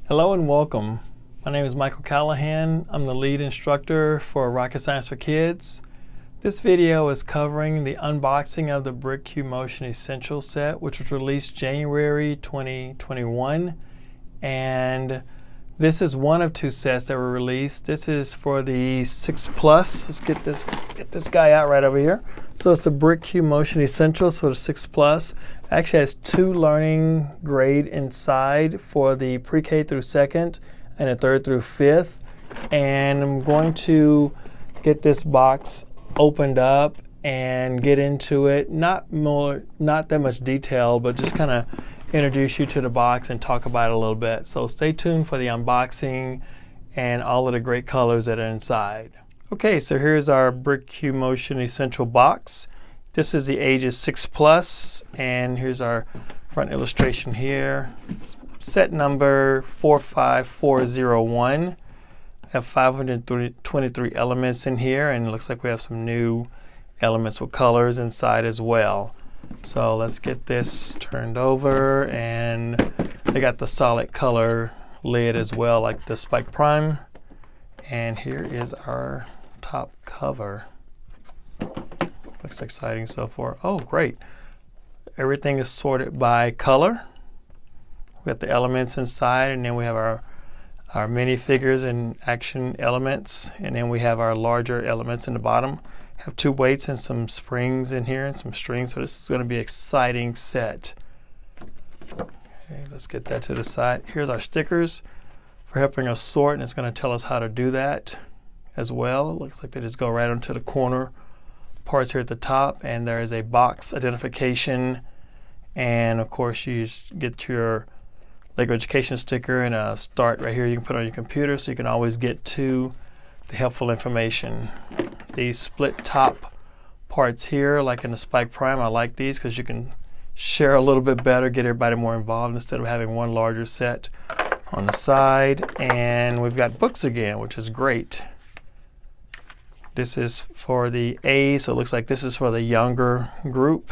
Hello and welcome. My name is Michael Callahan. I'm the lead instructor for Rocket Science for Kids. This video is covering the unboxing of the bricQ Motion Essential set, which was released January 2021. And this is one of two sets that were released. This is for the 6 Plus. Let's get this guy out right over here. So it's the bricQ Motion Essential, so the 6 Plus. Actually has two learning grade inside for the pre-K through 2nd and the 3rd through 5th. And I'm going to get this box opened up and get into it. Not that much detail, but just kind of introduce you to the box and talk about it a little bit. So stay tuned for the unboxing and all of the great colors that are inside. Okay, so here's our bricQ Motion Essential box. This is the ages 6 plus, and here's our front illustration here. Set number 45401. I have 523 elements in here, and it looks like we have some new elements with colors inside as well. So let's get this turned over, and they got the solid color lid as well, like the Spike Prime. And here is our top cover. Looks exciting so far. Oh, great. Everything is sorted by color. We got the elements inside, and then we have our minifigures and action elements, and then we have our larger elements in the bottom. Have two weights and some springs in here and some strings, so this is going to be an exciting set. Okay, let's get that to the side. Here's our stickers for helping us sort, and it's going to tell us how to do that as well. It looks like they just go right onto the corner parts here at the top, and there is a box identification, and of course you just get your LEGO education sticker and a start right here you can put on your computer so you can always get to the helpful information. These split top parts here, like in the Spike Prime, I like these because you can share a little bit better, get everybody more involved instead of having one larger set on the side. And we've got books again, which is great. This is for the A, so it looks like this is for the younger group.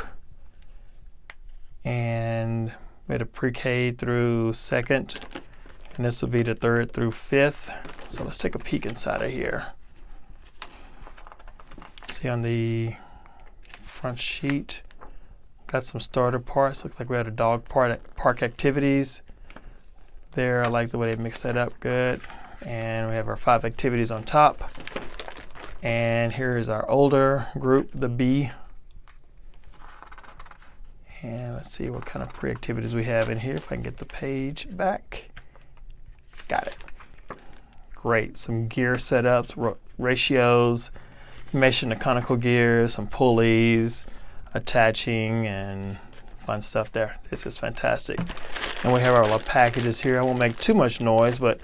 And we had a pre-K through 2nd, and this will be the 3rd through 5th. So let's take a peek inside of here. See on the front sheet, got some starter parts. Looks like we had a dog park activities there. I like the way they mixed that up good. And we have our 5 activities on top. And here is our older group, the B. And let's see what kind of pre-activities we have in here. If I can get the page back. Got it. Great. Some gear setups, ratios, meshing the conical gears, some pulleys, attaching, and fun stuff there. This is fantastic. And we have our little packages here. I won't make too much noise, but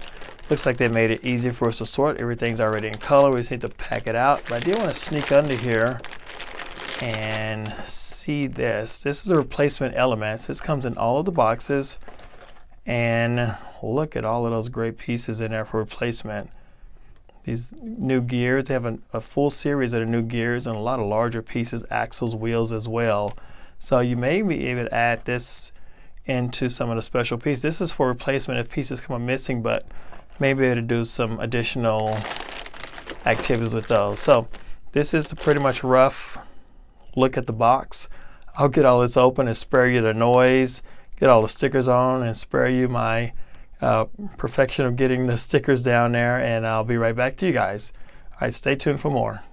looks like they made it easy for us to sort. Everything's already in color. We just need to pack it out. But I do want to sneak under here and see this. This is the replacement elements. This comes in all of the boxes. And look at all of those great pieces in there for replacement. These new gears, they have a full series of the new gears and a lot of larger pieces, axles, wheels as well. So you may be able to add this into some of the special pieces. This is for replacement if pieces come up missing, but maybe able to do some additional activities with those. So this is the pretty much rough look at the box. I'll get all this open and spare you the noise, get all the stickers on and spare you my perfection of getting the stickers down there, and I'll be right back to you guys. All right, stay tuned for more.